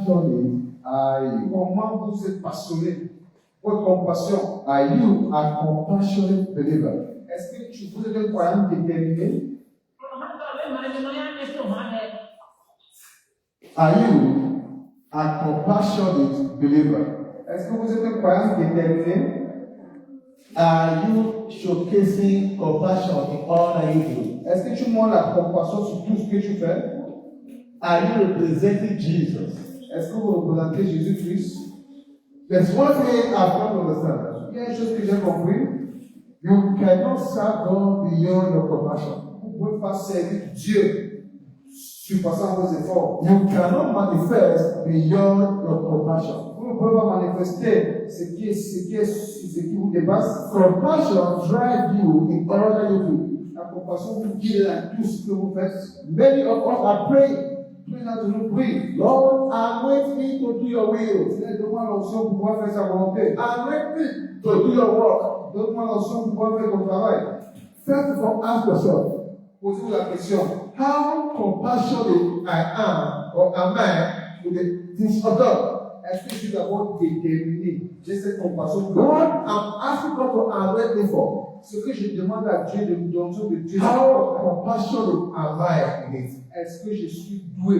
Comment vous êtes passionné? Votre compassion. Are you a compassionate believer? Est-ce que vous êtes un croyant déterminé? Are you a compassionate believer? Est-ce que vous êtes un croyant déterminé? Are you showcasing compassion in all that you do? Est-ce que tu montres la compassion sur tout ce que tu fais? Are you representing Jesus? Est-ce que vous représentez Jésus-Christ? There's one thing I've come to understand. Il y a une chose que j'ai compris. You cannot serve God beyond your compassion. Vous ne pouvez pas servir Dieu surpassant vos efforts. You cannot manifest beyond your compassion. Vous ne pouvez pas manifester ce qui vous dépasse. Compassion drives you in all that you do. La compassion vous guide dans tout ce que vous faites. Many of us are praying. Lord, anoint me to do your will. Donne-moi l'onction pour pouvoir faire sa volonté. Anoint me to do your work. Donne-moi l'onction pour pouvoir faire ton travail. First of all, ask yourself. Posez-vous la question. How compassionate I am or am I to the things of God? Est-ce que je suis d'abord déterminé? J'ai cette compassion. Lord, I'm asking God to anoint me for. Ce que je demande à Dieu de me donner de Dieu. How compassionate am I in it? Est-ce que je suis doué?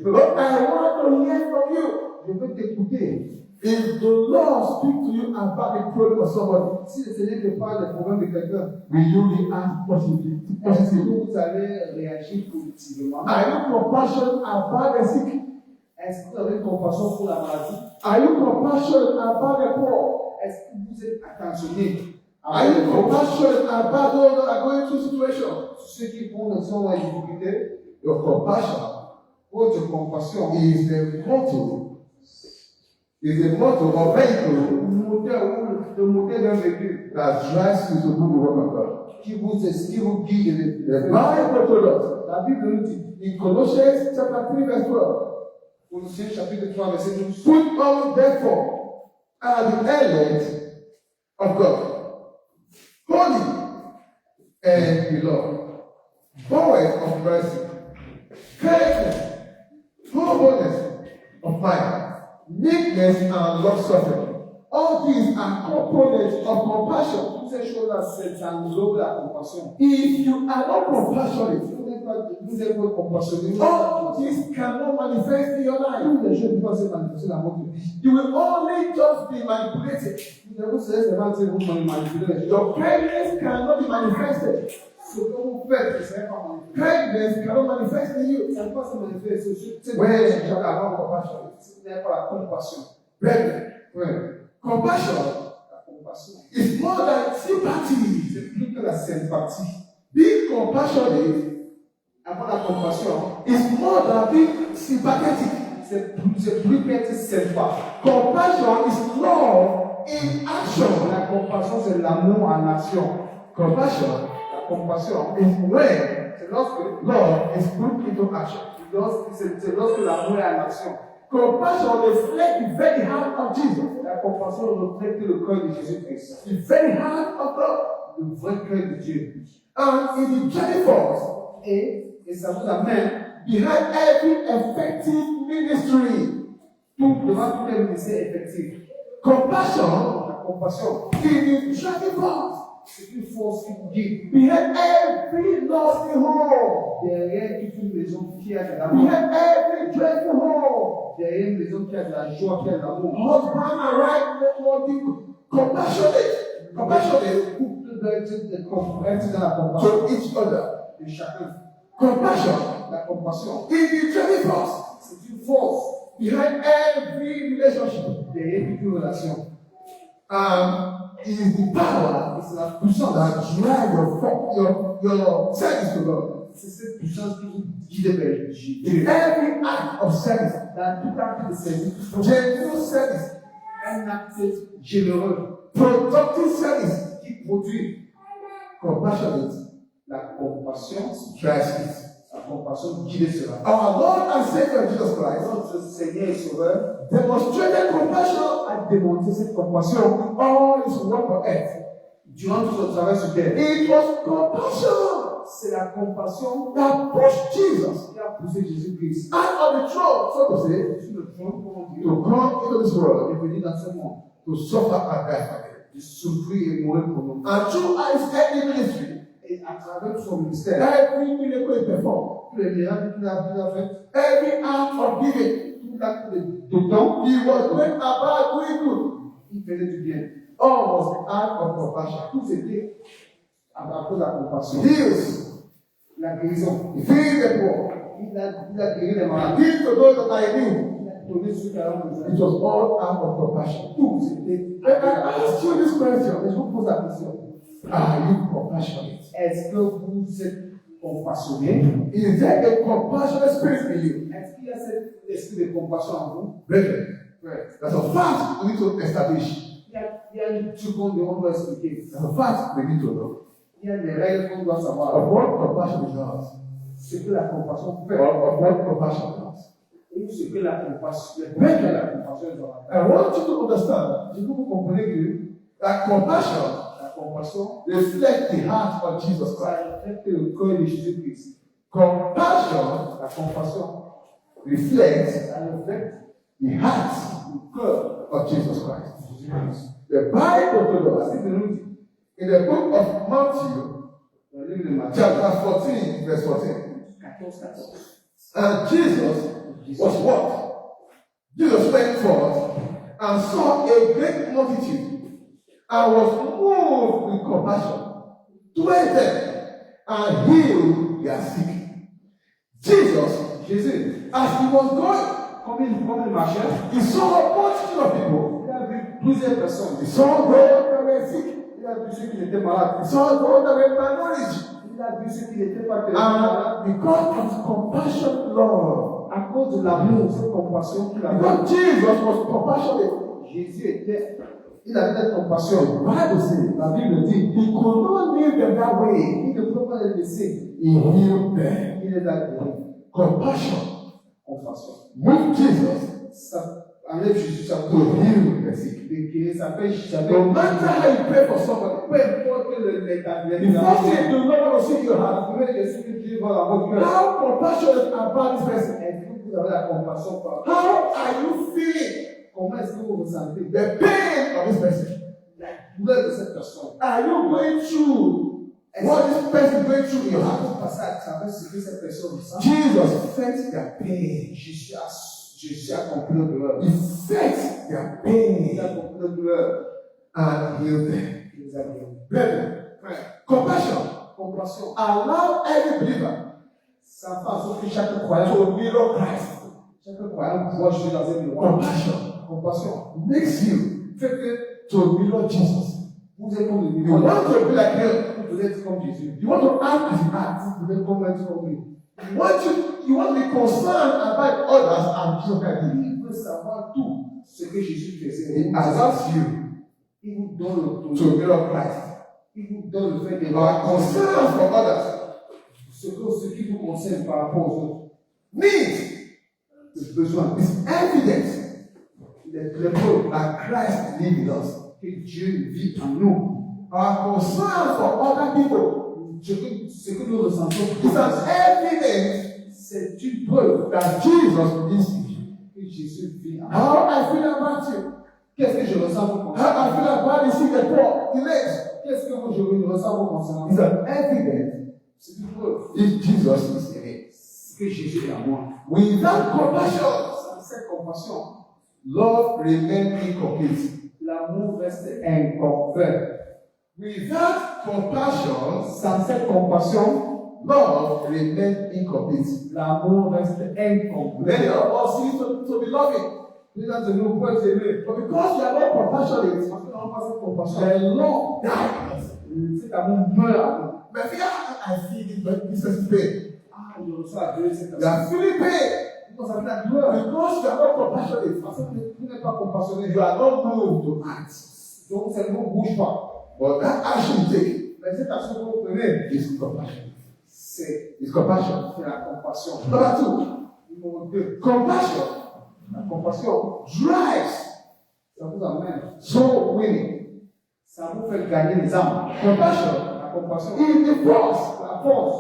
But I want to hear from you. Je veux t'écouter. If the Lord speaks to you about the problem of somebody, si le Seigneur te parle des problèmes de quelqu'un, will you react positively? Est-ce que vous allez réagir positivement? Are you compassionate about the sick? Est-ce que vous avez compassion pour la maladie? Are you compassionate about the poor? Est-ce que vous êtes attentionné? Are you compassionate about those that are going through situations? Ceux qui sont dans les difficultés. Your compassion, votre compassion is the motto or vehicle, le moteur d'un véhicule that drives you to do the work of God. Qui vous guide. The Bible told us, la Bible nous dit, in Colossians chapter 3 verse 12, Colossiens chapitre 3 verset 12, put on therefore are the elect of God, holy and beloved, void of mercy, kindness, humbleness of mind, meekness, and long-suffering. All these are components of compassion. Toutes ces choses-là, c'est englobe la compassion. If you are not compassionate, vous êtes pas compassionné. All these cannot manifest in your life. Toutes les choses ne peuvent pas se manifester dans votre vie. You will only just be manipulated. Vous savez seulement que vous manipulez. Your kindness cannot be manifested. Ce que vous faites, c'est pas manifesté. Kindness cannot manifest in you. Ça ne peut pas se manifester. Ouais, j'ai avoir compassion. Ce n'est pas la compassion. Ouais. Compassion is more than sympathy. C'est plus que la sympathie. Being compassionate, avoir la compassion, is more than being sympathetic. C'est plus qu'être sympa. Compassion is love in action. La compassion, c'est l'amour en action. Compassion, la compassion, is when, c'est lorsque love is put into action. C'est lorsque l'amour est en action. Compassion reflects the very heart of Jesus. La compassion reflète le cœur de Jésus-Christ. The very heart of God. Le vrai cœur de Dieu. And in the journey force, et ça vous amène behind every effective ministry. Devant tout un ministère effectif. Compassion, la compassion, in the journey force. C'est une force qui vous guide. Behind every lofty home. Derrière toute une maison qui a de l'amour. Behind every joyful home. Derrière une maison qui a de la joie, qui a de l'amour. Husband and wife want to be compassionate. Compassionate. Couple doit être dans la compassion. To each other. De chacun. Compassion. La compassion. In the journey force. C'est une force. Behind every relationship. Derrière toute une relation. It is the power, it's la puissance that drive your service to God. C'est cette puissance qui vous guide vers Dieu. In every act of service, dans tout acte de service, genuine service, un acte généreux, productive service qui produit compassionate. La compassion drives it. La compassion guide cela. Our Lord and Savior Jesus Christ, notre Seigneur et Sauveur, demonstrated compassion, a démontré cette compassion all his work on earth. Durant tout son travail sur terre. It was compassion. c'est la compassion that pushed Jesus, qui a poussé Jésus-Christ out of the throne, so to say, sur le trône, to come into this world, et venir dans ce monde, to suffer and die for it, de souffrir et mourir pour nous. And through his earthly ministry, et à travers son ministère, every miracle he performed, tous les miracles qu'il a fait, every act of giving, tout l'acte de don, he was going about doing good. Il faisait du bien. All was the act of compassion. Tout c'était à cause de la compassion. Heals, la guérison. He feeds the poor. Il a guéri les malades. Give to those that are in need. Il a donné ceux qui avaient besoin. It was all out of compassion. Tout c'était. I ask you this question. Je vous pose la question. Are you compassionate? Est-ce que vous êtes compassionné? Is there a compassionate spirit in you? Est-ce qu'il y a cet esprit de compassion en vous? Brethren, that's a fact we need to establish. Il y a une seconde qu'on doit expliquer. That's a fact we need to know. Il y a des règles qu'on doit savoir. Of what compassion does. Ce que la compassion fait. Of what compassion does. Et ce que la compassion doit. I want you to understand. Je veux que vous compreniez que la compassion reflects the heart of Jesus Christ. Ça reflète le cœur de Jésus-Christ. Compassion, la compassion, reflects the heart, le cœur of Jesus Christ. The Bible told us in the book of Matthew, chapter 14, verse 14. And Jesus was what? Jesus went forth and saw a great multitude and was moved with compassion toward them and healed their sick. Jesus, as he was going, comme il marchait, he saw a multitude of people. Il a vu plusieurs personnes. He saw those that were sick. Il a vu ceux qui étaient malades. He saw those that were malnourished. Il a vu ceux qui n'étaient pas malades. Because of compassion, Lord, à cause de l'amour, cette compassion qu'il avait. Because Jesus was compassionate. Jésus était. Il avait cette compassion. La Bible dit, he could not leave them that way. Il ne pouvait pas les laisser. He healed them. Il les a guéris. Compassion. Compassion. Move Jesus. Ça enlève Jésus, ça peut heal the sick. No matter how you pray for somebody, peu importe l'état. The first thing the Lord will see your heart. How compassionate about this person? Est-ce que vous avez la compassion par rapport? How are you feeling? Comment est-ce que vous ressentez? The pain of this person. La douleur de cette personne. Are you going through what this person is going through in your heart? Passer à travers ce que cette personne ressent. Jesus felt their pain. Jésus a compris leur douleur. He felt their pain. Il a compris leur douleur. And healed them. Il les a guéris. Brethren, compassion. Allow every believer. Ça fait en sorte que chaque croyant to mirror Christ. Chaque croyant doit jouer dans un miroir. Compassion makes you to mirror Jesus. Vous êtes comme le miroir. You want to be like him. Vous êtes comme Jésus. You want to act as he acts. Vous êtes comme lui. You want to be concerned about others and Jesus Christ. Il veut savoir tout ce que Jésus faisait. He asks you. Il vous donne to mirror Christ. Il vous donne le fait de concern for others. Ce qui vous concerne par rapport aux autres. Need. Le besoin. It's evidence. Les preuves à Christ live in us. Que Dieu vit en nous. Our concern for other people. Ce que nous ressentons. It's an evidence. C'est une preuve that Jesus lives in you. Que Jésus vit en nous. How I feel about you. Qu'est-ce que je ressens vous concernant? How I feel about you see the poor, the legs. Qu'est-ce que je ressens vous concernant? It's an evidence. C'est une preuve. If Jesus is in it. Que Jésus est en moi. Without compassion. Sans cette compassion. Love remains incomplete. L'amour reste incomplet. Without compassion, sans cette compassion, love remains incomplete. L'amour reste incomplet. Many of us need to be loving. Plusieurs de nous peuvent aimer. But because you are not compassionate, parce que nous n'avons pas cette compassion, the love dies. Cet amour meurt. Mais I feel this is pain. Je ressens la douleur. You are feeling pain. Because you are not compassionate. Parce que tu n'es pas compassionné. You are not moved to act. Donc, ça ne vous bouge pas. But that action you take, mais cette action que vous prenez, is compassion. C'est compassion. C'est la compassion. Number two. Numéro 2. Compassion. La compassion drives. Ça vous amène. So winning. Ça vous fait gagner les âmes. Compassion. La compassion. is the force La force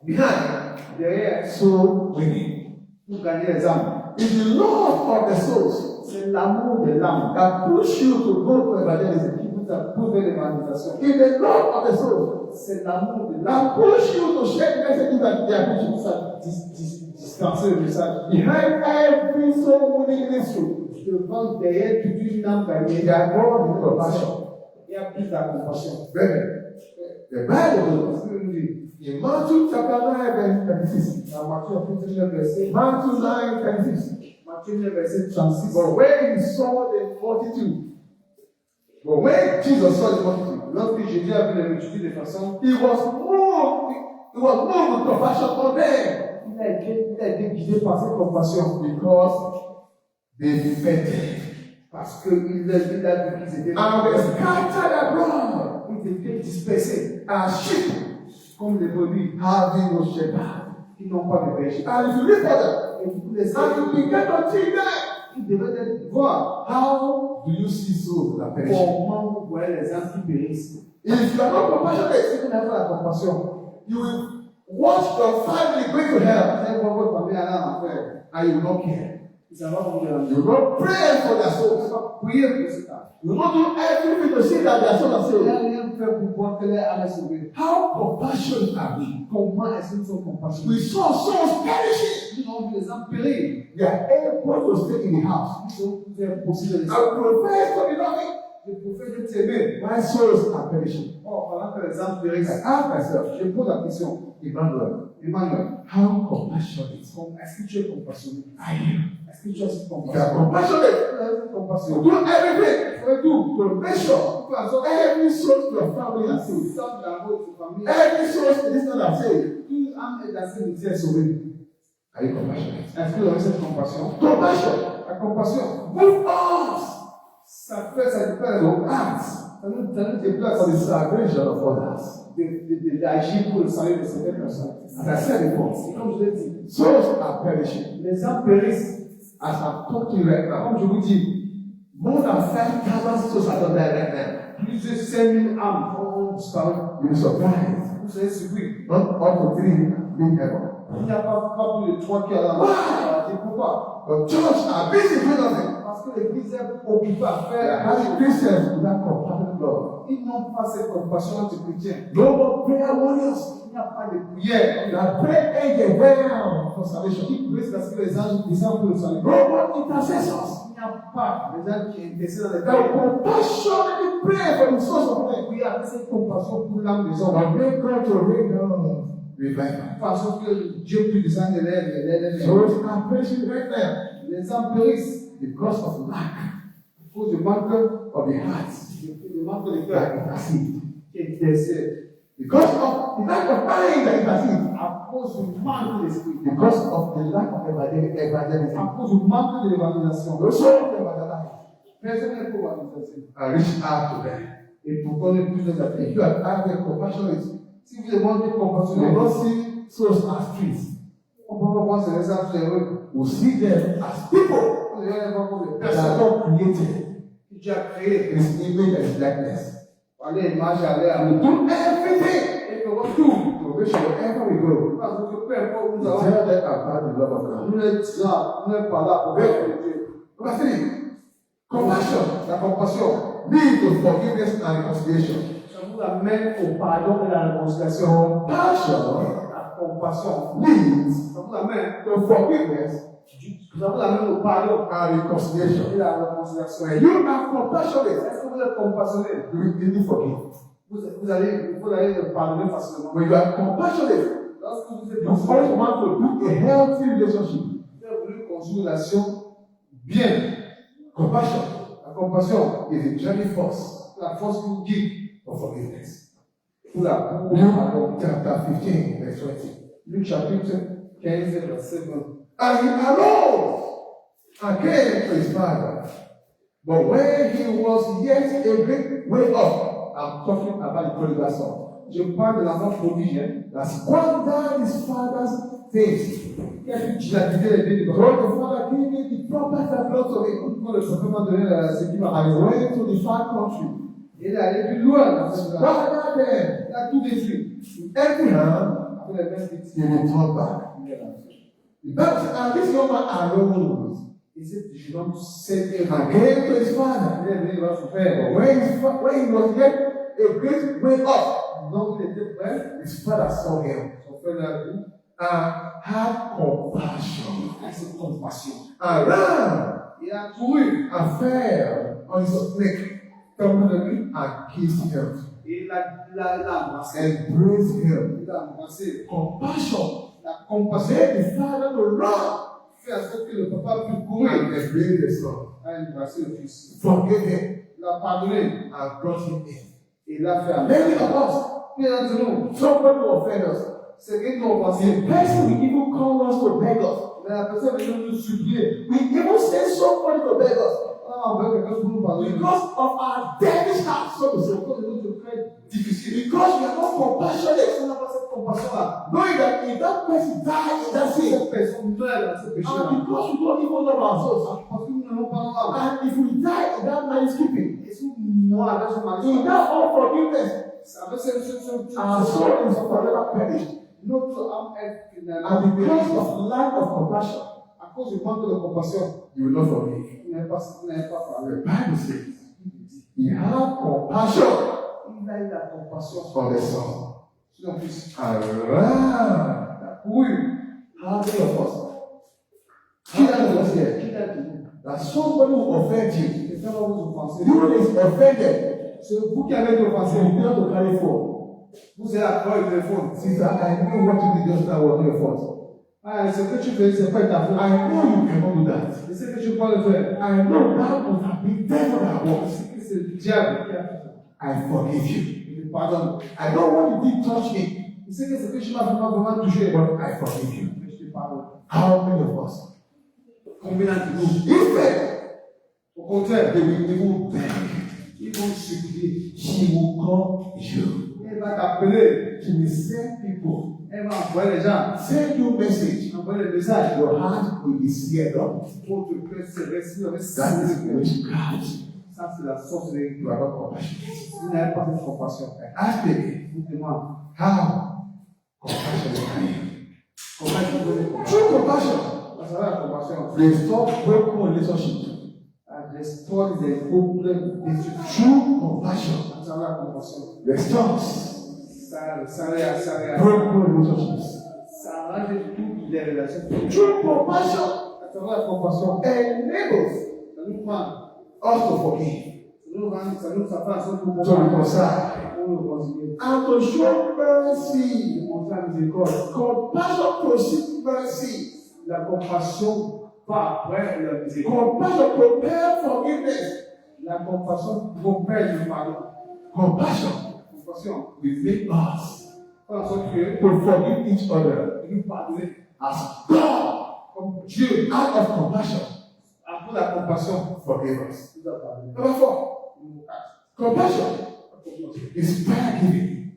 behind derrière soul winning. pour gagner les âmes. It's the love of the souls C'est l'amour de l'âme that push you to go to evangelism. qui vous a poussé vers l'évangélisation. It's the love of the souls C'est l'amour de l'âme that push you to share the messages that they are qui preaching. vous a dispensé le message. Behind every soul winning ministry, Devant, derrière toute une âme gagnée, there are more than compassion. il y a plus de compassion. Brethren, the Bible Parce que nous dit, in Matthew chapter 9 and 36, dans Matthieu chapitre 9, verset Matthew 9 36. Matthieu 9, verset 36. But when he saw the multitude, but when Jesus saw the multitude, Lorsque Jésus a vu les multitudes de façon, he was moved. He was moved with compassion for them il a été guidé par cette compassion. because they repented Parce qu'il a vu qu'ils étaient and they scattered abroad ils étaient dispersés as sheep comme des brebis having no shepherd. qui n'ont pas de berger. And if you read further, Et vous les and you begin to see them, ils devaient voir how do you see souls that perish? comment vous voyez les âmes qui périssent. If you are not compassionate, Si vous n'avez pas la compassion, you will watch your family going to hell vous allez voir votre famille aller en enfer. and you will not care. Ça va vous déranger. You will not pray for their Vous souls. allez prier pour cette âme. You will not do everything to see that their souls are Vous saved. allez rien faire pour voir que les âmes sont sauvées. How compassionate are we? Comment est-ce que nous sommes compassionnés? We saw souls perishing. Nous avons vu les âmes périr. They are able to stay in the house Nous avons possible de and profess to be loving. le prophète de t'aimer. My souls are perishing. Oh, pendant que les âmes I périssent, ask myself, je pose la question, Emmanuel, Emmanuel, how compassionate est-ce que tu es compassionné? are you? Est-ce que tu as cette You are compassion? compassionate. Tu as cette You compassion. do everything Fais tout to make sure pour que every soul in your family is saved. les âmes dans votre famille, Every soul in this world are saved. toute âme est dans cette misère sauvée. Are you compassionate? Est-ce que vous avez cette compassion? Compassion. La compassion, Move us ça fait to act ça nous déplace for the salvation of others. d'agir pour le salut de certaines personnes. As I said before, Et comme je l'ai dit, souls are perishing. les âmes périssent. As I'm talking to you right now, Comme je vous dis, more than 5,000 souls are not there right now. plus de 5000 âmes ont disparu. You'll be surprised. Vous serez surpris. Not up to 3 being heaven. Il n'y a pas plus de 3 qui sont là. Et pourquoi? The church are busy doing nothing. Parce que l'église est occupée à They are faire. having Christians without compassion love. Ils n'ont pas cette compassion entre chrétiens. No more prayer warriors. Il n'y a pas de prière. That pray angel well for salvation. Qui prie parce que les anges descendent pour le salut. No more intercessors. Il n'y a pas les gens qui intercèdent dans les That prières. compassionately pray for the souls of men. Oui, avec cette compassion pour l'âme des hommes. And make God to rain down revival. Façon que Dieu puisse descendre de l'air. Souls are perishing right now Les âmes périssent because of lack à cause du manque of the hearts du manque de that cœur intercede. qui intercède. Because of the lack of mind that intercede. À cause du manque d'esprit. Because of the lack of evangelism. À cause du manque de l'évangélisation. The souls evangelize Personne n'est pour évangéliser. and reach out to them. Et pour qu'on ait plus de If appels. you are having compassionate, Si vous demandez you compassion, will not see souls as trees. on peut pas voir ces les âmes heureux. We see them as people On devrait les voir comme des that are personnes not created que Dieu a créées. in His image and His likeness. Aller marcher, aller à We do everything Et qu'on va tout. to make sure wherever we go, Parce que peu importe où we nous allons, tell them about the love of God. nous les disons, nous les parlons pour faire de Dieu. Number 3, compassion La compassion, leads to forgiveness and reconciliation. ça vous amène au pardon et à la réconciliation. Compassion La compassion, leads ça vous amène, to forgiveness ça vous amène au pardon and reconciliation. et à la réconciliation. When you are compassionate, Est-ce que vous êtes compassionné? you will easily forgive. Vous allez le pardonner facilement. When you are compassionate, Lorsque vous êtes you always want to build a healthy relationship. vous avez voulu construire une relation bien. Compassion La compassion, is a driving force la force qui vous guide for forgiveness. pour la pour Luke pardon. chapter 15, verse 20. Luc chapitre 15, verset 20. And he arose and came to his father. But when he was yet a great way off, I'm talking about the prodigal son, Je parle de l'enfant prodige that squandered his father's things. qui a pu dilapider les biens du When papa. the father gave him the proper that belonged to him, Quand le papa m'a donné ce qui m'a and raison, went to the far country, Il est allé plus loin dans ce plan. Rather than Il a tout détruit. every harm, Après les mêmes victimes. he will turn back. Il est lancé. The Bible says, and this young man arose Et ce jeune homme s'est and came to his father. Il est venu voir son But père. when he was yet a great way off, Donc il était prêt. his father saw him Son frère l'a vu. and had compassion Avec cette compassion. and ran Il a couru. and fell on his neck Comme de lui. and kissed him, Et il l'a embrassé. embraced him. Il l'a embrassé. Compassion La compassion made the father to run fait en sorte que le papa puisse and courir. embrace the son, A embrassé le fils. forgive him, Il l'a pardonné. and brought him in. Et il l'a fait Many amener. of us, Puis d'entre nous, somebody will offend us. c'est qu'ils nous ont pensé. The person will even call us to beg us. Mais la personne vient nous supplier. We even send somebody to beg us Ah, on veut quelqu'un pour nous pardonner. because of our devilish heart, so to say. C'est cause de notre cœur difficile. Because we are not On compassionate, n'a pas cette compassion-là. knowing that if that person dies in that Si sin, cette personne meurt dans ce and péché-là, because we don't even love ourselves, parce que nous n'avons pas l'âme. and if we die in that man's keeping, Et si moi, avec son mari, in that unforgiveness, avec ce our soul is forever perished. notre âme est And finalement because of lack of compassion, à cause du manque de compassion. you will not forgive. Vous n'avez pas parlé. The Bible says, he had compassion Il a eu la compassion on the son sur son fils. and ran. Oui. How many of us? Qui a us here? Qui l'a dit? That somebody will offend you. Quelqu'un va vous offenser. You is offended. C'est vous qui avez été offensé. You need to carry phone. Vous êtes à trois le téléphone. Sister, I know what you did just now was your fault. Ah, ce que tu fais, c'est pas ta faute. I know you cannot do that. Je sais que tu peux pas le faire. I know that would have been devil that was. C'est que c'est le diable qui a fait ça. I forgive you. Je te pardonne. I know what you did touch me, Je sais que ce que tu m'as vraiment touché. but I forgive you. Mais je te pardonne. How many of us? Combien d'entre nous? Instead, Au contraire, they will even beg. ils vont supplier. She will call you. Elle va t'appeler. She will send people. Elle va envoyer les gens. Send you message. Envoyer les messages. Your heart will be seared up. Votre cœur se reste avec That is witchcraft. ça, c'est la sorcellerie. You are not compassionate. Vous n'avez pas cette compassion. Ask me, Vous demandez. how compassionate are you? Comment est-ce que vous avez compassion? True compassion Parce que la compassion, restore broken relationship. elle restaure des couples déçus. True compassion Ça la compassion. restores Ça broken relationships. arrange toutes les relations. True compassion À travers la compassion, enables ça nous prend. us to forgive, Ça fait en sorte que nous to reconcile, pour nous réconcilier. and to show mercy. De montrer la miséricorde. Compassion precedes mercy. La compassion va après la miséricorde. Compassion prepares forgiveness. La compassion propelle le pardon. Compassion Compassion will make us fait en sorte que to forgive each other nous pardonner as God, comme Dieu, out of compassion, après la compassion, forgive us. nous a pardonné. Number 4, Nous casse. compassion La compassion. is prayer giving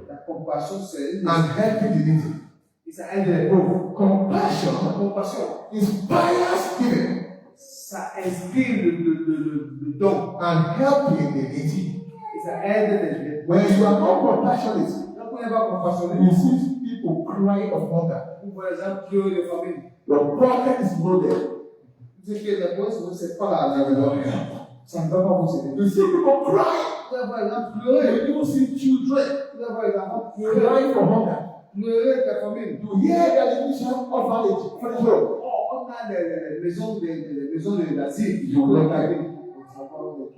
La compassion, c'est une. and helping the needy. Et ça aide les pauvres. La Compassion compassion, inspires giving ça inspire le don. and helping the needy. Et ça aide les. When you are not compassionate, Quand on n'est pas compassionné, you see people cry of hunger. vous voyez les gens pleurer de famine. Your pocket is loaded. Vous savez que les pauvres, c'est pas la You don't la- help. Ça ne va pas vous aider. You see people cry. Vous allez voir les gens pleurer. You see children Vous allez voir les enfants pleurer. crying for hunger. Pleurer de la famine. To hear that the Christian orphanage full. Oh, on a des maisons d'asile. You will not Regardez.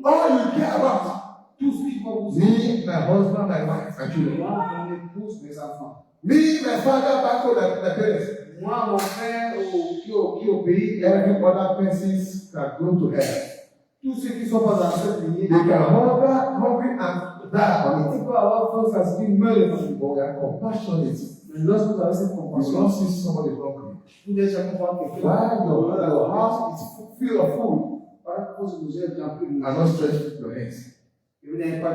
All you care about, Tout ce qui va vous aider. me, my husband, my wife, my children. Moi, mon épouse, mes enfants. Me, my father, back home, my parents. Moi, mon frère qui est au pays. Every other persons can go to hell. Tous ceux qui ne sont pas dans cette lignée. They can hungry and die on it. Ils peuvent avoir faim, ça se dit, meurt de faim. But we are compassionate. Mais lorsque vous avez cette You compassion, don't see somebody hungry. vous n'allez jamais voir quelqu'un. While your house is full of food Par cause que vous êtes rempli de and not stretch your hands. et vous n'avez pas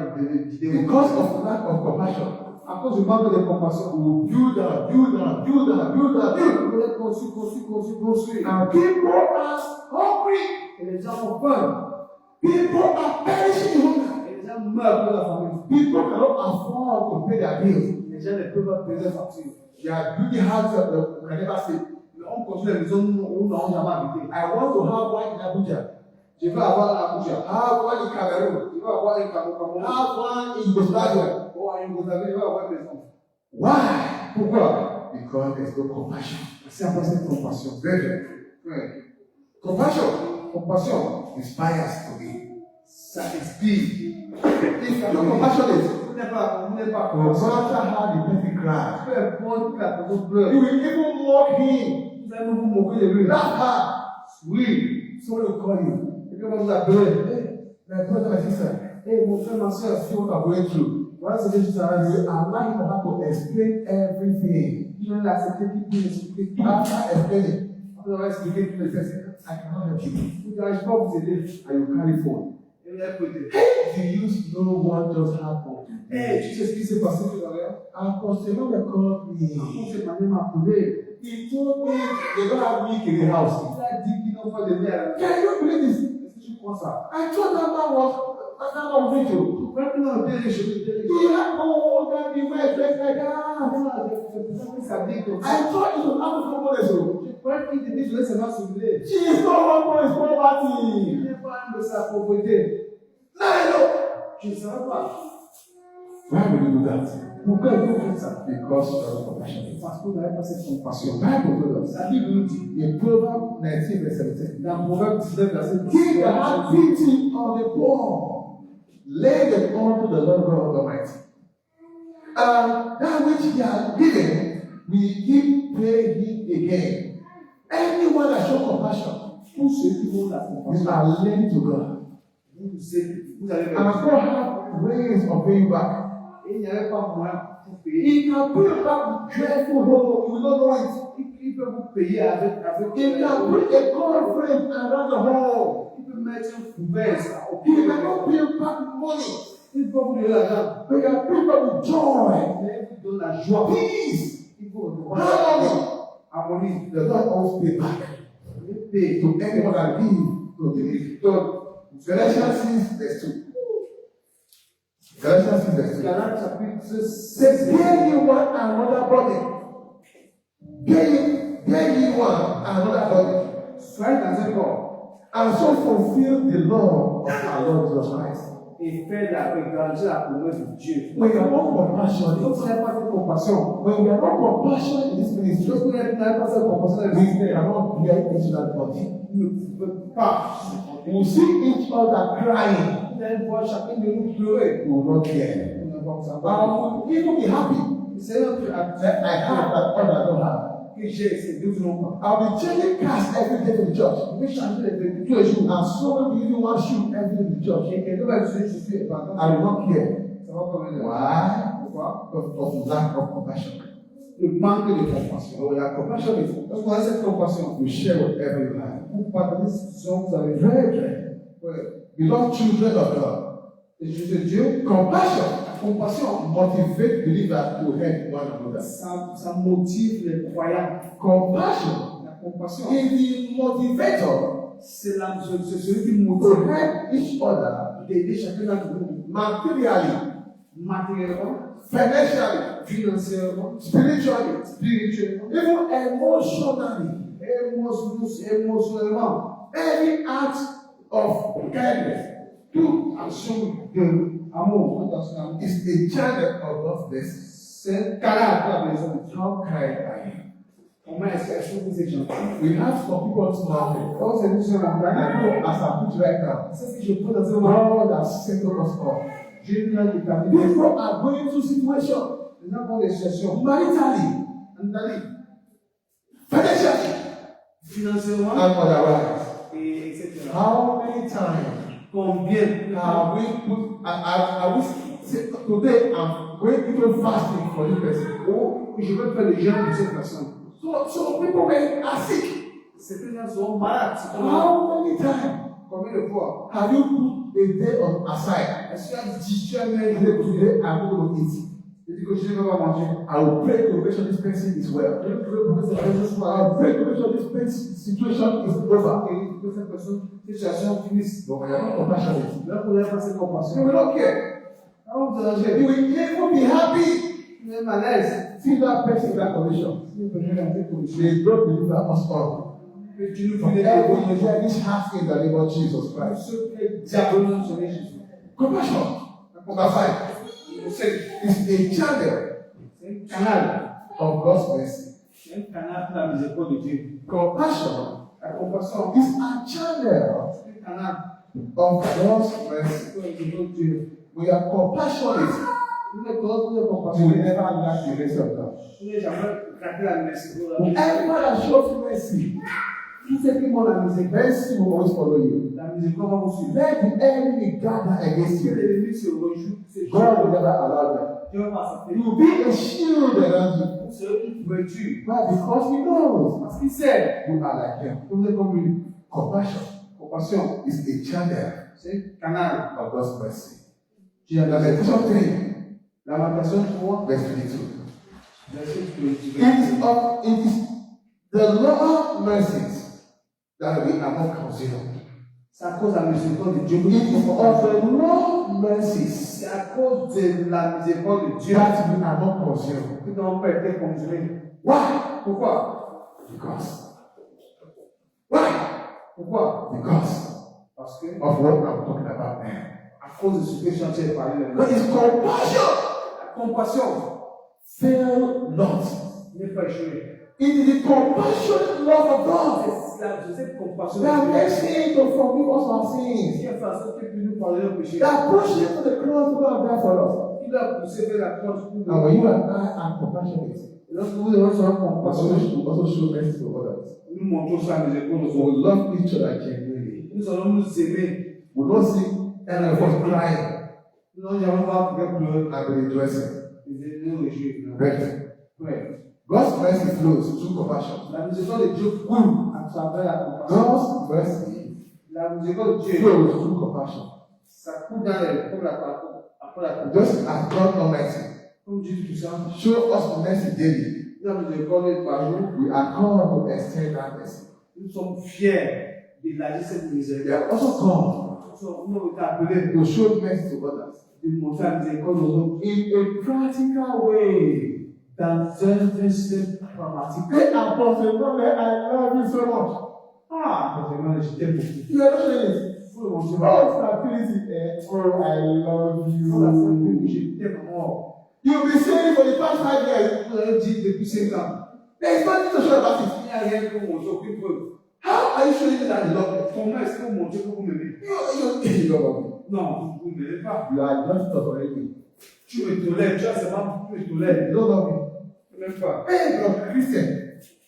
d'idée. Because of lack of compassion, À cause du manque de compassion, you build up, build up, build up, build up, build up. vous êtes construit. And people are hungry. Et les gens ont faim. People are perishing in hunger. Et les gens gens meurent pour la famille. People cannot afford to pay their bills. Les gens ne peuvent pas payer leurs factures. They are building houses that they can never see. Mais on construit des maisons où nous n'avons jamais habité. I want to have one in Abuja. Je veux avoir un Abuja. Have one in Cameroon. Je veux avoir un Cameroun. Have one in Yugoslavia. Oh, en Yougoslavie, je veux avoir une maison. Why? Pourquoi? Because there's no compassion. C'est après cette compassion. Brethren, Oui. compassion Compassion, inspires to be. ça inspire. If you're compassionate, Vous n'êtes pas no matter how the person cries, peu importe la personne pleure. you will even mock him. Vous allez vous moquer de lui. That hard. Oui. Someone will call you. Quelqu'un va vous appeler. Hey, my brother, my sister, Hey, mon frère, ma soeur, see what I'm going through. voilà ce que je suis en train de You dire. allow him or her to explain everything. Je vais l'accepter qu'il peut expliquer tout. After explaining, Après avoir expliqué tout le the fait, person, I cannot help you. vous n'arrivez pas à vous aider. And you carry phone. Et vous allez écouter. You use no one just happened. Hey, tu sais ce qui s'est passé tout à l'heure? And customer will call On me. s'est parlé m'a appelé. He told me they don't have milk in the house. Il a dit qu'ils n'ont pas de lait à la maison. Can you believe this? Est-ce que tu crois ça? I thought that man was rich. Pourquoi qu'ils ont bien les choses? He had no order, he went dressed like that. Ça dit comme ça. I thought it was African money. So Je crois qu'il te dit je vais seulement soulever. she is no one for his poverty. Il n'est pas un de sa pauvreté. No, no. Je ne savais pas. Why would you do that? Pourquoi il faut faire ça? Because you are compassionate. Parce qu'on n'avait pas cette compassion. The Bible told us La Bible nous dit, in Proverbs 19 verse 17. dans Proverbe 19, verset He that 10, hath pity on the poor, lay them unto the Lord God Almighty. And that which he has given, we pay him again. Anyone that shows compassion, tous ceux qui ont la you compassion, are led to God. vous allez And God have ways of paying back. Et il n'y avait pas moyen pour payer. He can pay you back with dreadful hope. You will not know it. Il peut vous payer avec He can put a girlfriend around the home. il peut mettre un couvert au He pied. cannot pay you back with money. Il peut vous donner l'argent. He can pay you back with joy, Mais il vous donne la joie. peace, Il faut harmony. harmonie. The Lord always pay back Il paye. to anyone that give to the weak. Galatians 6 verse 2. Galatians 6 verse 2. Galates chapitre Says, 6. bear ye one another burden. Bear ye one another burden. Soyez dans un corps And so fulfill the law of our Lord Jesus Christ. et faites grandir la promesse de Dieu. When you are not compassionate, Donc, vous n'avez pas cette compassion. when we are not compassionate in this ministry, Lorsque vous n'avez pas cette compassion dans le we ministère, cannot bear each other's burden. vous ne pouvez pas. We see each other crying, Vous allez voir chacun de nous pleurer. we will not care. Nous n'avons pas ça. And we will even be happy C'est notre that I have that others don't have. que j'ai, c'est Dieu qui n'ont pas. I'll be changing cars every day to the church. Je vais changer les vêtements tous les jours. And someone will even one shoe every day to the church. Et quelqu'un va utiliser ce sujet pendant I will not care. ça va pas venir. Why? Pourquoi? Because of lack of compassion. Le manque de compassion. When we are compassionate, Lorsqu'on a cette compassion, we share whatever you have. vous pardonnez ce dont vous avez fait. Brethren, Ouais. beloved children of God, Et je te dis, compassion la compassion, motivates believers to help one another. ça motive les croyants. Compassion La compassion, is the motivator c'est celui qui to motive help each other d'aider chacun d'entre nous materially, matériellement, financially, financièrement, spiritually, spirituellement, even emotionally. émotionnellement. Any act of kindness, Toute action d'amour, is a channel of God's blessing. c'est un canal pour la maison. How kind are you? Comment est-ce que vous êtes gentil? We have some people this morning. Quand c'est nous sommes en I train know as I put right now, c'est ce que je prends dans un moment. God has settled us all. J'ai eu là des cabinets. People are going through situations Les gens font des situations. maritally, En Italie, financially, financièrement, and otherwise. et etc. How many times Combien have we put, are we say, today I'm going into fasting for this person? oh, je vais faire les gens de cette personne. So people are sick. Ces gens sont malades. How many times Combien de fois? have you put a day on aside? Est-ce qu'il y a 10 jamais Today I'm going to eat. Il dit que je ne vais pas manger. I will pray to make sure this person is well. Je vais prier pour que cette personne soit I will pray to make sure this person's situation is over. et que cette personne, situation finisse. But when you are not compassionate, Là, vous n'avez pas cette you compassion. will not care. Alors, vous allez You will even be happy. vous êtes à l'aise. See that person in that condition. Si vous venez dans cette condition, May God deliver us all que tu nous from fais des every démons. devilish heart in the name of Jesus Pour Christ. ceux qui diabolisent son Jésus. Compassion. Number 5 C'est is a channel un canal. of God's mercy. C'est un canal pour la miséricorde de Dieu. Compassion La compassion, is a channel c'est un canal of God's mercy. pour la miséricorde de Dieu. We are compassionate. Vous êtes compassion, You will never lack the mercy of God. vous n'avez jamais raté la merci. Whoever that shows mercy, Tout ce qui montre la miséricorde, mercy will always follow you. la miséricorde va vous suivre. Let the enemy gather against Si you. l'ennemi se rejoue, c'est God will never allow them. Dieu va s'accepter. You will be a shield around you. C'est eux qui pourraient tuer. Why? Because he knows Parce qu'il sait you are like him. que vous êtes comme lui. Compassion Compassion, is a channel c'est un canal. of God's mercy. Lamentation Lamentation 3, Lamentation 3, verse 22. verset 22. It is the Lord's mercies that we are not consumed. C'est à cause de la miséricorde de Dieu. It is of the Lord's mercies C'est à cause de la miséricorde de Dieu that we are not consumed. que nous n'avons pas été consumés. Why? Pourquoi? Because. Why? Pourquoi? Because Parce que, of what I'm talking about now. à cause de ce que je suis en train de parler But de it's compassion. la compassion Fail not. n'est pas échouée. It is the compassionate love of God C'est cette compassion that de makes Dieu him to forgive us our sins. qui a fait en sorte que nous pardonner nos péchés. That pushed him to the cross to go and die for us. Il a poussé vers la croix pour nous. And when you and I are compassionate, Et lorsque vous recevez we compassion, also show mercy to others. nous montrons ça à miséricorde aux We autres. love each other genuinely. Nous allons nous aimer. We don't see any of us crying Nous n'allons jamais voir quelqu'un pleurer. and be rejoicing. Et nous réjouir. But Ouais. God's mercy flows through compassion. La miséricorde de Dieu coule à travers la compassion. God's mercy La miséricorde de Dieu, flows through compassion. ça coule dans les comme après la compassion. Just as God Almighty Comme Dieu dit tout ça, show us mercy daily, la miséricorde par jour, we are called to extend that mercy. nous sommes fiers d'élargir cette We miséricorde. are also called Nous avons été appelés to show mercy to others de montrer la miséricorde aux autres in a practical way. dans un système pragmatique. Hey, Apostle, I love you so much. Ah, vraiment, je t'aime beaucoup. You are not saying it. Faut le montrer. Oh, stability. Oh, I love Faut la faire que you. je t'aime encore. You've been saying it for the past 5 years. Vous l'avez dit depuis 5 ans. There is nothing to show about it. Il n'y a rien que vous montrez, aucune preuve. How are you showing me that you love me? Comment est-ce que vous montrez que vous m'aimez? You don't love me. Non, vous ne m'aimez pas. You are just tolerating. Tu me tolères, tu as seulement tu me tolères. You don't love me. Même pas. Hey, you're Christian.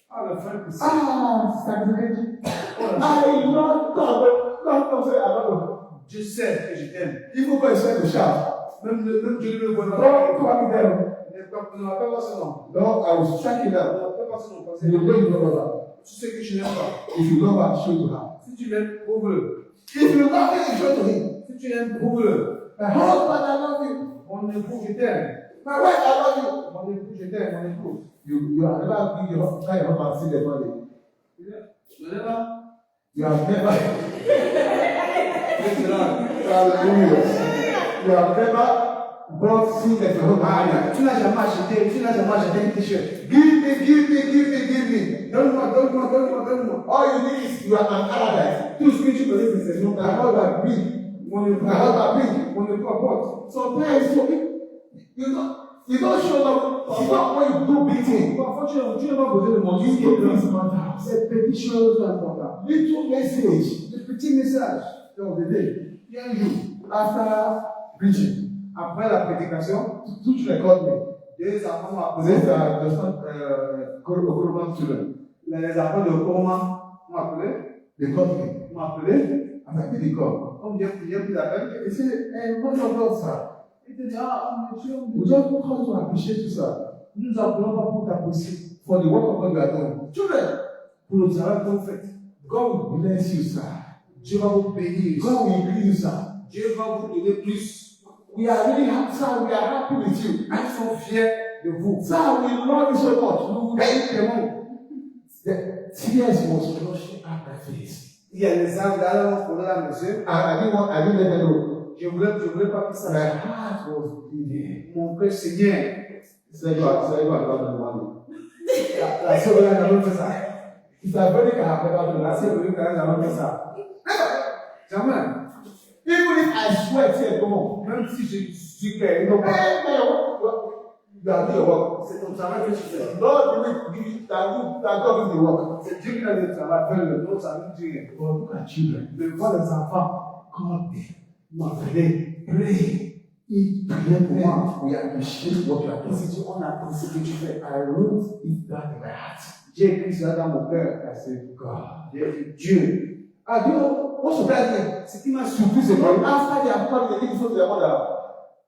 Ah, la fin que c'est. Ah, sacrilege. Oh, la I fin. love God. God say I love you. Je sais que je t'aime. Even when it's time to shout, Même Dieu ne me voit don't pas. call me them. Ne m'appelle pas ce nom. No, I will strike you Ne down. m'appelle pas ce nom. Parce You que know you love her. tu sais que je n'aime pas. If you love her, show it to her. Si tu l'aimes, prouve-le. If you love him, show it to him. Si tu l'aimes, prouve-le. My husband, I love you. Mon époux, je t'aime. My wife, I love you. Mon époux, je t'aime. Mon époux. You have never been your husband, your husband see the money. Je l'ai là. You have never. Maintenant. Hallelujah. You have never bought seen that your husband. Tu n'as jamais acheté un t-shirt. Give me. Donne-moi. All you need is you are an paradise. Tout ce que tu connais, c'est non. My husband big. Mon époux, My husband big. mon époux apporte. Sometimes you don't show up. It's not when you do big things. Parfois, tu n'as pas besoin de mon You discours. give this matters. Ces petites choses sont importantes. Little message. Des petits messages. of the day. Il y a un jour, After preaching, après la prédication, two children called me. des enfants m'ont appelé. These are just not Okoroman children. Les enfants de Koma m'ont appelé. They called me. M'ont appelé. As I picked the call, Comme j'ai pris l'appel, they said, hey, what your God, sir? il te dit, ah, monsieur, We just call to appreciate you, sir, nous appelons pas pour t'apprécier. for the work of God you are doing. Children, Pour le travail que vous faites. God will bless you, sir. Dieu va vous bénir. God will increase you, sir. Dieu va vous donner plus. we are really happy, sir, we are happy with you. Ils sont fiers de vous. Sir, we love you so much. Nous vous aimons. The tears was rushing out my face. Il y a les âmes d'alors pour la mesure. I didn't let them know. Je voulais pas que ça. My heart was beating. Mon cœur saignait. Say God, about the money. La sœur n'a jamais fait ça. It's a very happy about the La last sœur n'a jamais fait ça. Jamais. Even if I sweat here, come on. Même si je suis que non pas. You are doing your work. C'est ton travail que tu fais. Lord, that God is the work. C'est Dieu qui a le travail, fait le nôtre, ça veut dire. But look at children. Mais vois les enfants, God, m'appeler, pray. Eat prayer for Amen. us. We appreciate what you are doing. si tu on a ce que tu fais. I wrote it down in my heart. J'ai écrit cela dans mon cœur. I said, God. J'ai dit Dieu. And you know, what surprised me? Ce qui m'a Surpris, surpris, c'est c'est que que after they have called the téléphone to their mother,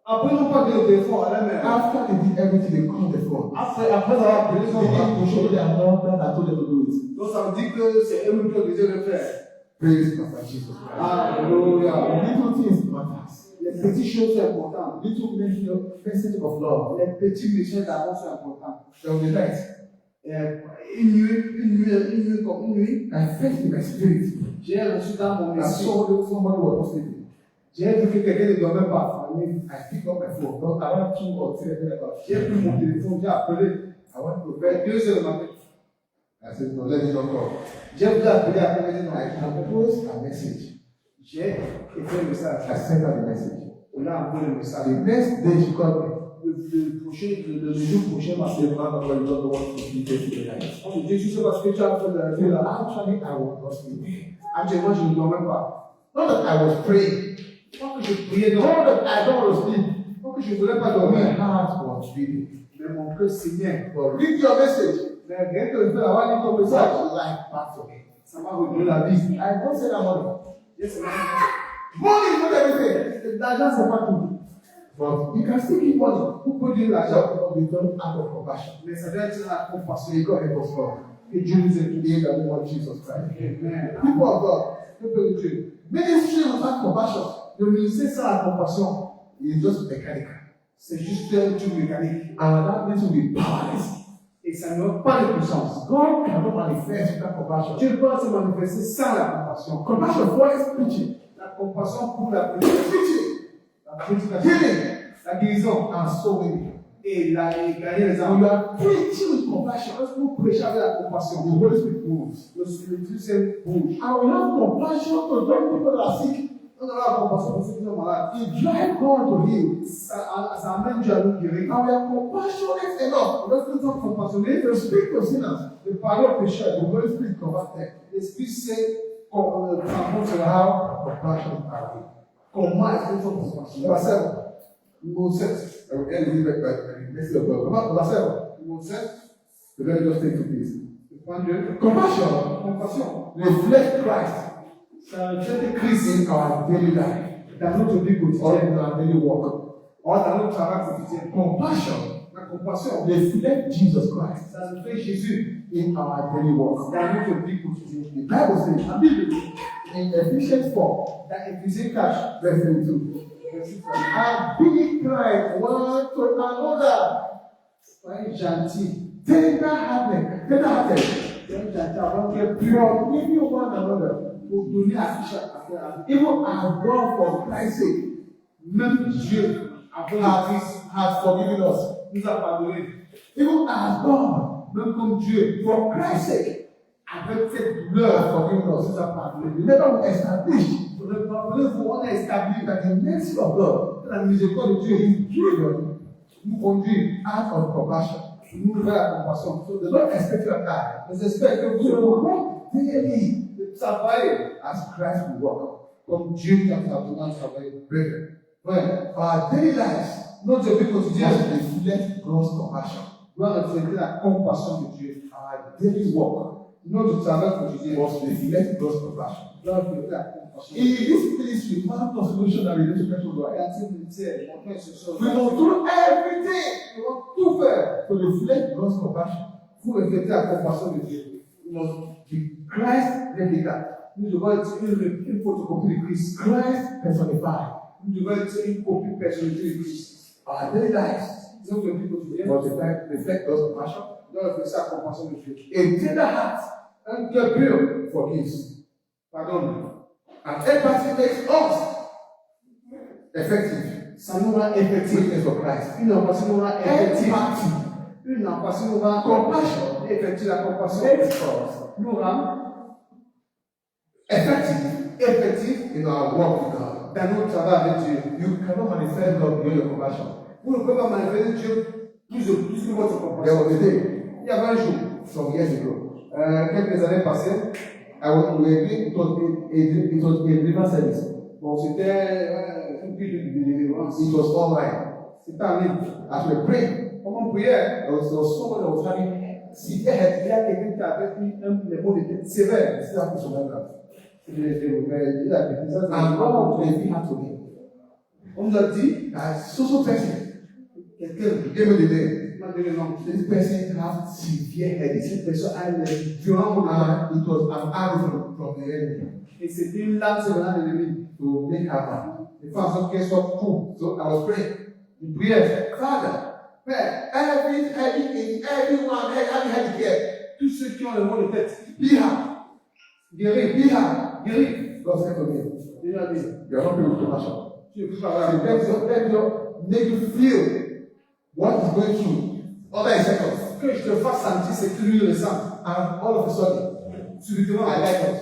après non pas de téléphone à la mère. after they did everything, they called the phone. Après avoir appelé They son didn't papa. show their mother that told them to do it. Donc ça veut dire que c'est eux qui ont décidé de faire. Praise Pastor Jesus Christ. Alléluia. Little things matters. Les petites choses sont importantes. Little message of love. Les petits messages d'amour sont importants. There was a night. Une nuit comme une nuit, I felt in my spirit. j'ai reçu dans mon I esprit. saw somebody was not sleeping. J'ai vu que quelqu'un ne dormait pas. I picked up my phone. Not around 2 or 3 o'clock. J'ai pris mon téléphone, j'ai appelé. I went to Vers bed. 2 heures du matin. I said, no, let me not call. J'ai voulu appeler après midi. I composed a message. J'ai écrit un message. I sent her the message. On a envoyé le message. The next day she called me. Le jour prochain, ma She said, man, you don't want to sleep yesterday night. oh, Jésus, c'est parce que tu as fait la vie là. Actually, I was not sleeping. Actuellement, je ne dormais pas. Not that I was praying. Pas que je priais, non. Not that I don't want to sleep. Pas que je ne voulais pas My dormir. heart was beating. Mais mon cœur saignait. But read your message. Mais rien que le fait d'avoir dit ton message, Such life back to me. ça m'a redonné la vie. I don't say that money. Yes, Money is not everything. l'argent, c'est pas tout. But you can still give money. Vous pouvez dire l'argent, That will be done out of compassion. mais ça doit être la compassion. May God help us all. Que Dieu nous aide. In the name of Jesus Christ. Amen. People of God, Peuple de Dieu. ministry without compassion Le ministère sans la compassion, is just mechanical. c'est juste un truc mécanique. And that means we'll be powerless. Et ça n'a pas de puissance. God cannot manifest without compassion. Dieu peut se manifester sans la compassion. Compassion for is preaching, La compassion pour la prédication, la prédication, healing, la guérison and so winning. et gagner les When âmes. you are preaching with compassion, Lorsque vous prêchez avec la compassion, the Holy Spirit moves. le Spiritus Saint bouge. And we have compassion to those people that are sick. On a la compassion pour ceux qui sont malades. It drives God to heal. Ça amène Dieu à nous guérir. And we are compassionate enough Lorsque nous sommes compassionnés, to speak to sinners. de parler aux pécheurs, The Holy Spirit converts them. l'Esprit Saint transforme cela. How compassion are we? Comment est-ce que nous sommes compassionnés? Number 7. Moses, I will end with it by the mercy of God. Number 7. Moses, The Lord just take to peace. le point de Compassion compassion. reflects Christ Ça reflète Christ in our daily life dans notre vie or quotidienne, in our daily work. or dans notre travail quotidien. Compassion La compassion, reflects Jesus Christ ça reflète Jésus in our daily work. dans notre vie quotidienne. The Bible says, La Bible, in Ephesians 4, dans Éphésiens 4, verse 22, verset 3, and be kind one to another, soyez gentils. tender-hearted, Soyez gentils avant que forgiving one another, pour donner à chaque affaire. even as God for Christ's sake Même Dieu, après Christ, has forgiven us. nous a pardonné. Even as God Même comme Dieu, for Christ's sake avec cette has douleur, forgiven us. nous a pardonné. Remember, we established Rappelez-vous, on a établi that the mercy of God que la miséricorde de Dieu is driven nous conduit, out of compassion. nous vers la compassion. So the Lord expects you and I Mais j'espère que vous to allez walk daily travailler as Christ will walk. comme Dieu qui a besoin de travailler. Brethren, Ouais. our daily lives Notre vie quotidienne must reflect God's compassion. doit refléter la compassion de Dieu. Our daily walk Notre travail quotidien must reflect God's compassion. doit refléter la compassion. In this ministry, man of solution and relationship to God, Regardez le ministère, montrer ce soir. we must do everything Nous devons tout faire to reflect God's compassion. pour refléter la compassion de Dieu. We must be Christ replica, Nous devons être une photocopie de Christ. Christ personified. Vous devez être une copie personnalisée de Christ. Our daily lives Notre vie quotidienne must reflect God's compassion. doit refléter sa compassion de Dieu. A tender heart Un cœur pur forgives. pardonne. And empathy makes us effective. Ça nous rend effectifs. Witness of Christ. Une empathie nous rend effectifs. Empathy Une empathie nous rend Compassion. effective. La compassion makes us nous rend effective effectifs in our walk with God. dans notre travail avec Dieu. You cannot manifest God beyond your compassion. Vous ne pouvez pas manifester Dieu plus que votre There compassion. was a day Il y avait un jour, some years ago. quelques années passées, It was a river service. bon, c'était une pile de délivrance. It was online. C'était en ligne. As we prayed, Comment on priait? there was someone that was having severe headache. Il y a quelqu'un qui avait des maux de tête sévères. This happened to my brother. Il a fait ça. And God gave me to me. On nous a dit, That so person quelqu'un gave me the name. m'a donné le nom. This person had severe headache. Cette personne a un violent maux de tête. And it was an arrow from the enemy Et c'était une lance venant de l'ennemi. to make her mad. Il faut en sorte qu'elle soit fou. So I was praying. Je priais. Father, Père, every headache, everyone, every headache here, Tous ceux qui ont le maux de tête, be her, guéris, be her. guéris. God said to me, Déjà dit, you are not people with compassion. tu ne peux pas avoir Let me make you feel what is going through. Other seconds. que je te fasse sentir ce que lui ressent. And all of a sudden, Subitement, I like it.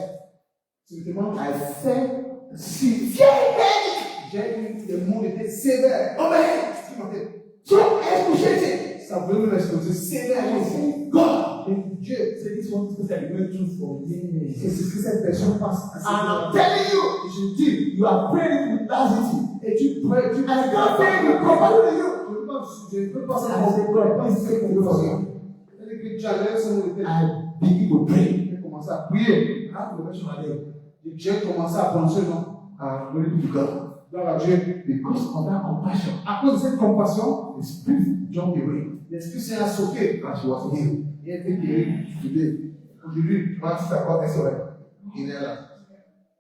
subitement, I felt severe headache. j'ai eu des maux de tête sévères. Oh man, Sur ma tête. so excruciating. Ça voulait me exploser sévèrement. I said, God, Et Dieu, say this one person is going through for c'est years. ce que cette personne passe à And I'm cette telling you, Et je dis, you are praying with lassity. et tu pries, tu And God praying with compassion to you. Je ne peux pas I savoir said, God, please take me for me. C'est que tu enlèves ce mot de tête. I begin to pray. J'ai commencé à prier. I have to mention my name. Et j'ai commencé à prononcer le nom. And glory be to God. Gloire à Dieu. Because of that compassion, À cause de cette compassion, the spirit jumped away. l'esprit s'est sauté. And she was healed. Et elle était guérie. Today, Aujourd'hui, my sister got SOS in Ireland.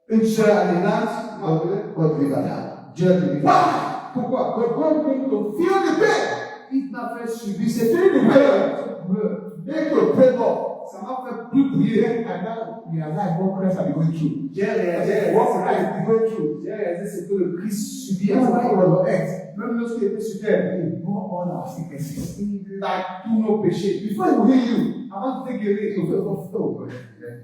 une sœur à l'Irlande m'a appelé. God delivered her. Dieu a délivré. Why? Pourquoi? But God made to feel the pain. Il m'a fait subir C'est cette feel the pain. douleur. Make to pray more. Ça m'a fait plus prier. And now realize what Christ has been going through. J'ai réalisé What Christ has been going through. J'ai réalisé ce que le Christ subit à That's ce why he moment. was on earth. Même lorsqu'il était sur terre, He bore all our sicknesses. il a tous nos péchés. Before he will heal you, Avant de te guérir, you will not feel.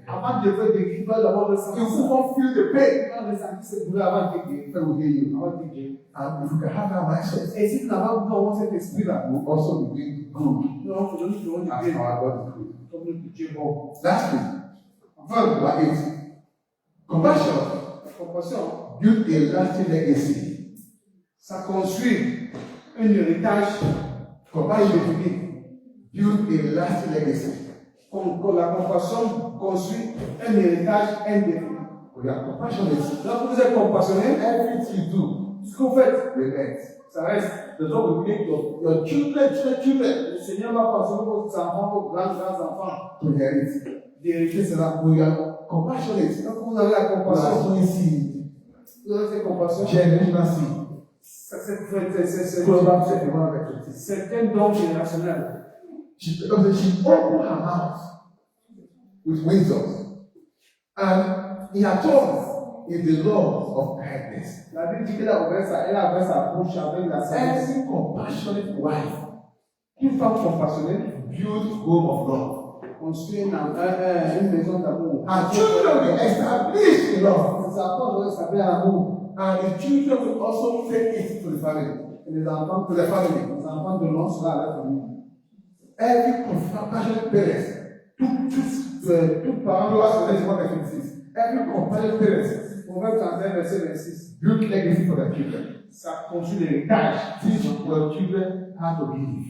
avant de te guérir, d'abord You ressenti will ça. not feel the pain. Tu vas ressentir cette douleur avant de te guérir. Before he will heal you. Avant de te guérir. And if you can have that mindset, Et si tu n'as pas vraiment cet esprit-là, you will also be doing good nous ferons du as bien. our God is good. Comme notre Dieu est bon. Lastly, Enfin, number 8. Compassion la compassion, build a lasting legacy. ça construit un héritage Compassion indéfini. build a lasting legacy. La compassion construit un héritage indéfini. When you are compassionate, Lorsque vous êtes compassionné, everything you do ce que vous faites, remains. ça reste. The Lord will make your children Le Seigneur va passer vos enfants, vos grands-enfants, to inherit. d'hériter cela. When you are compassionate, Lorsque vous avez la you are compassion, sowing seed, vous avez cette compassion, generational seed. Proverbs 21 verse 26. c'est un don générationnel. She opened her mouth with wisdom, and in her tongue is the law of kindness. La Bible dit qu'elle a ouvert sa bouche avec la sagesse. Every compassionate wife Une femme compassionnée builds home of love. construit une maison d'amour. Her children will establish in love, Ses enfants doivent s'appeler l'amour. and the children will also take it to the family. Et les enfants To the family. de l'homme sera à la famille. Every compassionate parent, Tout parent Proverbs 21 verse 26. Every compassionate parent Proverbe 31, verset 26. build legacy for their children. Ça construit l'héritage. Teach your children how to give.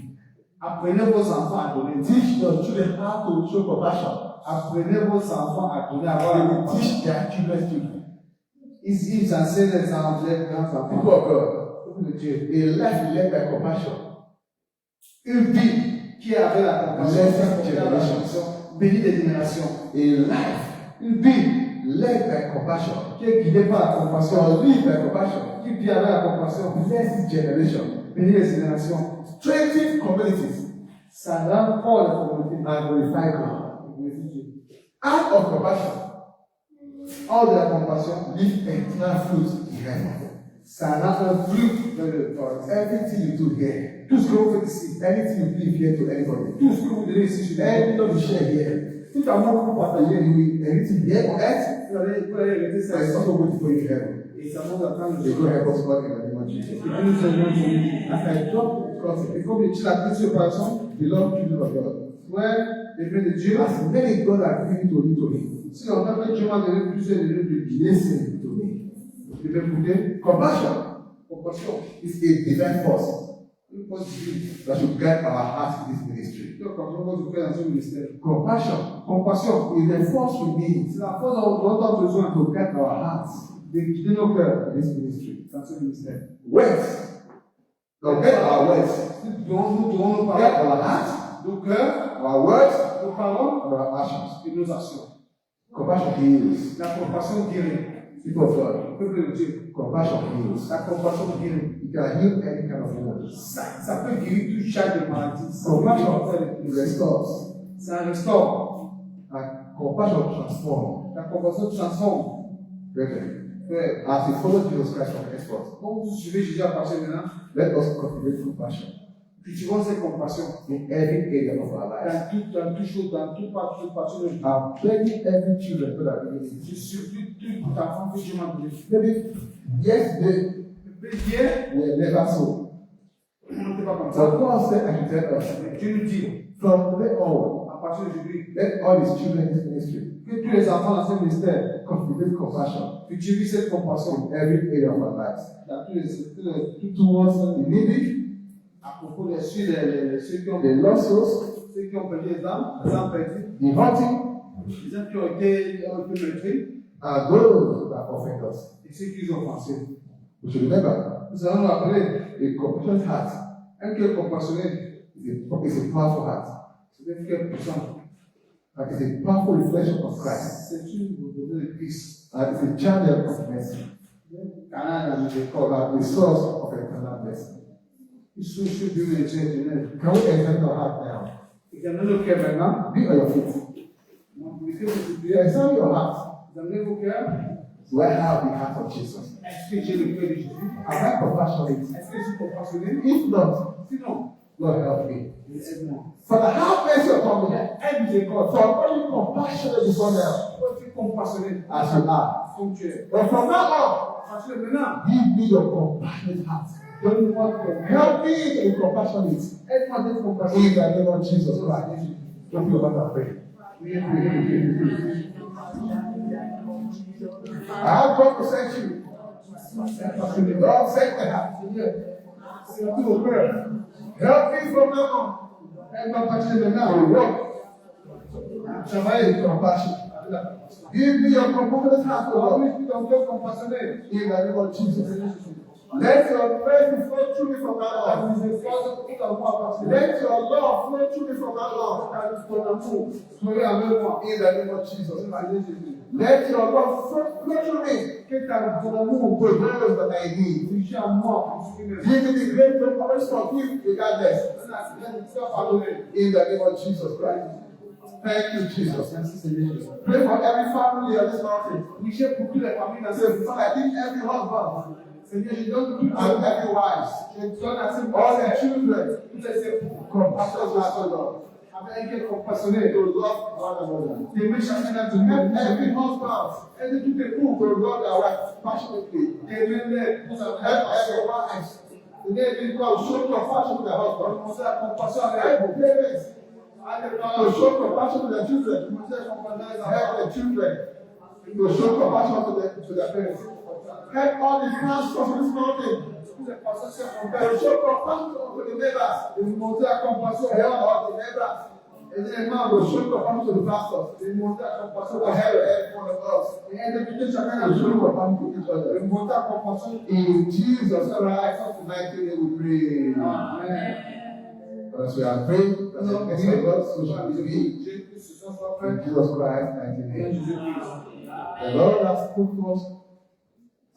Apprenez vos enfants à donner. Teach your children how to show compassion. Apprenez vos enfants à donner, à avoir They la will compassion. teach their children's children. Ils enseignent les enfants, les grands-enfants. People of God, Peuple de Dieu. a life led by compassion. Une vie qui est avec la compassion, Blessed qui est avec la generation. compassion, bénie des générations. A life Une vie led by compassion, qui est guidé par la compassion, or live by compassion, qui vit avec la compassion, bless generation, bénit les générations, strengthen communities, ça rend fort la communauté. and glorify God. Glorifie Dieu. Out of compassion, Hors de la compassion, leave eternal fruit in heaven. ça rend un fruit dans le paradis. Everything you do here, Tout ce que vous faites ici, anything you give here to anybody, tout ce que vous donnez ici, sur anything terre, you share here, tout amour que vous partagez, you will anything here on earth, vous allez arrêter ça but it's also going to go into heaven. et ça vous attend le May God help us all in the name of Jesus. Et puis nous serons avec toi. Et comme il dit la petite séparation, Beloved children of God, ouais, les mains de Dieu. as many God has given to you to me, Si on a fait Dieu m'a donné plusieurs de Dieu, listen to me. je vais écouter. Compassion Compassion. is a divine force Une force divine. that should guide our hearts in this ministry. Donc, quand on va faire dans ce ministère. Compassion Compassion. is the force we need C'est la force dont on a besoin to guide our hearts de guider nos cœurs in this ministry. dans ce ministère. Words. Now get our words. Nous devons nos Get paroles, our hearts, nos cœurs, our words, nos paroles and our actions. et nos actions. Compassion heals. La compassion guérit. People of God, Peuple de Dieu. compassion heals. La compassion guérit. It can heal any kind of wound. Ça peut guérir tout genre de maladie. Ça peut Compassion faire les restores. Ça restaure. And compassion transforms. La compassion transforme. Brethren, Ouais. as we follow Jesus Christ from henceforth, Quand vous suivez Jésus à partir de maintenant, let us cultivate compassion cultivons cette compassion in every area of our lives. dans toute chose, dans toute partie de notre vie. I'm begging every children God has given Je you. supplie tout enfant que Dieu m'a donné. Maybe yesterday Mais hier, we were never so. on n'était pas comme But ça. God said I should tell us Mais Dieu nous dit, from today on, à partir d'aujourd'hui, let all his children in this ministry que tous les enfants dans ce ministère cultivate compassion cultivent cette compassion in every area of our lives. dans tous les Towards the needy, à propos de ceux qui ont the lost souls, perdu les âmes perdues, the hurting, les âmes qui ont été meurtris and those that offend us. et ceux qui ont offensé. We should remember Nous allons nous rappeler a compassionate heart un cœur compassionné, is a powerful heart. c'est un cœur puissant. And it's a powerful reflection of Christ. C'est une volonté de Christ. And it's a channel of mercy. Canal la And miséricorde. the source of eternal blessing. Ils sont sur Dieu et Dieu éternel. Can we examine our heart now? Examinez nos cœurs maintenant. Be on your feet. Donc, vous mettez vos prières. Examine your heart. Examinez vos cœurs. Do I have the heart of Jesus? Est-ce que j'ai le cœur de Jésus? Am I compassionate? Est-ce que je suis compassionné? If not, Sinon, God help me. aide-moi. Father, have mercy upon me. Aide miséricorde. For only compassionate before now, Toi, tu es compassionné. as you are. Comme tu es. But from now À partir de maintenant, on, give me your compassionate heart. donne-moi ton cœur. Help me to be compassionate. Aide-moi d'être compassionné. In the name of Jesus Christ. Open your mouth and pray. I have come to thank you. Lord, thank my heart. C'est tout au cœur. Help me from now on Aide-moi à partir de to maintenant. walk Travaille. with compassion. Give me your compassionate heart, O Lord. Envoie-moi ton cœur compassionné. In the name of Jesus. Let your mercy flow through me from now La on. miséricorde, tout envoie à partir de Let your love flow through me from now on. ton amour. Soyez avec moi. In the name of Jesus. Jésus. Let your love flow through me Que ton amour to those that I need. dirige à moi. pour ce qui me fait. Give me the grace to always forgive regardless. Donne la grâce de pardonner. In the name of Jesus Christ. Thank you, Jesus. Merci Seigneur Jésus. Pray for every family on this mountain. Priez pour toutes les familles dans Say, ce Father, I need every husband Seigneur, je donne toutes and every wife, Je donne à ces all the personnes, children, toutes les époux, compassion heart, Lord, avec un cœur compassionné, to love one another. d'aimer chacun d'entre Help nous. every husband Aide tout époux, to love their wife passionately. d'aimer les pour Help sa every wife to show compassion to their husband. Montrer la compassion avec Help parents les to parents. show compassion to their children. Montrer la compassion avec les Help enfants. the children to show compassion to their parents. Help all the pastors on this mountain Toutes les personnes qui sont to show compassion to the neighbors. de montrer la compassion Help all the neighbors et les to membres show compassion to the pastors. de montrer la compassion To help every one of us et aider chacun to d'entre show nous compassion to each de other. montrer la compassion. In Jesus Christ's mighty name we pray. Amen. As we are praying, as a message of God, so shall it be. Jésus-Christ, ce soir soit prêt. In Jesus Christ's mighty En name. Jésus-Christ. The Lord has spoken to us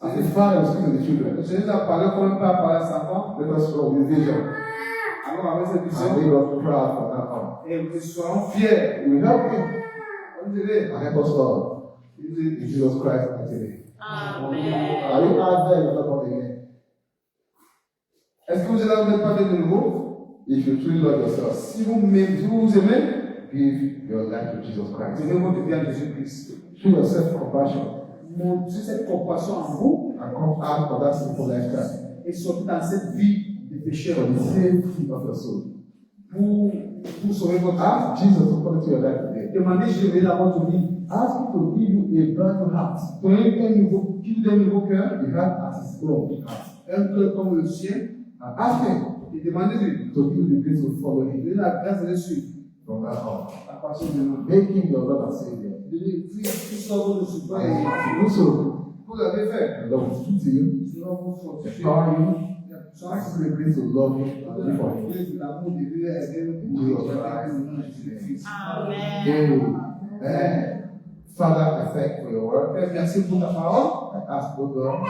as a father will speak to the children. Jésus a parlé comme un père parle à sa femme. Let us go with vision. Alors avec cette And vision, we got proud from that on. et nous soyons fiers. We help him On dirait, and help us all. In Jesus Christ, I today. Are you out there? You're not born again. est-ce que vous êtes là, vous n'êtes pas de nouveau? If you truly love yourself, Si vous vous aimez, give your life to Jesus Christ. donnez votre vie à Jésus-Christ. Show yourself compassion Montrez cette compassion en vous and come out of that simple lifestyle et sortez dans cette vie de pécheur for the safety of your soul. pour sauver votre âme. Ask Jesus to come into your life today. Demandez Jésus dans votre vie. Ask him to give you a brand new heart. Donnez un nouveau, qu'il vous donne un nouveau cœur, A heart as his own heart. un cœur comme le sien. And ask him Et demandez-lui to give you the grace to follow de him donner la grâce de le suivre from that on. à partir de maintenant. Make him your Lord and Savior. De lui dire tout ça, vous ne suivez pas. And as you do so, Vous l'avez fait. the Lord will speak to you, Sinon, vous fortifiez. empower you, Il y a ask chance. you the grace to love him and live for him. L'amour de Dieu est Amen. Father, I thank you for your word. Père, merci pour ta parole. I ask, oh God,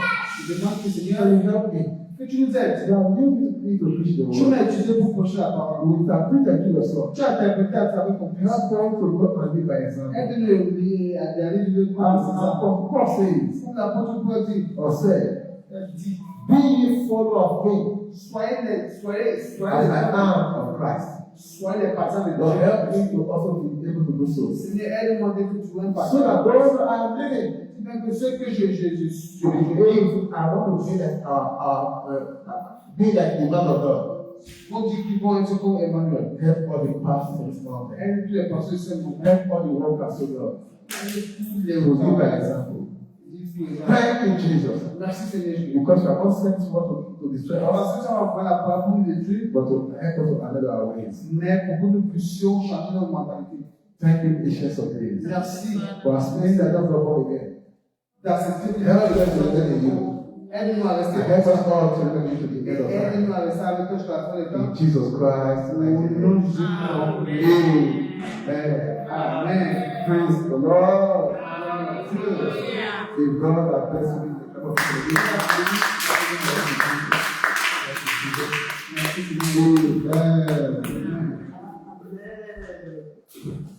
Je demande que Seigneur, can you help me? que tu nous aides. You have used me to preach the Tu word. m'as utilisé pour prêcher la parole. You interpret and kill yourself. Tu as interprété à travers ton cœur. Help us to go and live by example. Aide-nous à aller de As Paul says, Comme l'apôtre Paul dit, or said, elle dit, be ye follower of me soyez as I am of Christ. soyez les partisans de Lord, Dieu. help me to also be able to do so. Seigneur, aide-moi dès que tu veux un So that partage. those I am living, Bien que ce que je to be able, I want to be like, be like the man of God. on dit qu'ils vont être comme Emmanuel. Help all the pastors in this mountain. Aide tous les pasteurs seulement. Help all the workers, so God. Aide tous les To live by workers. example. Dis-lui, Thank you, Jesus. merci Seigneur Jésus. Because you are not sent to want to destroy us, Parce que ça va prendre la parole pour nous détruire, but to help us to amend our ways. mais pour que nous puissions changer notre mentalité. Thank you, Ancients of Days. Merci For as many that don't know again, d'accepter de help us to remain in you. aide-nous à And rester help us all to remain to the end of time. aide-nous à rester avec toi jusqu'à la fin des temps. In Jesus Christ, Au mighty nom name. de Jésus. Amen. Amen. Praise the Lord. Amen. If God has blessed me, the come of the Amen.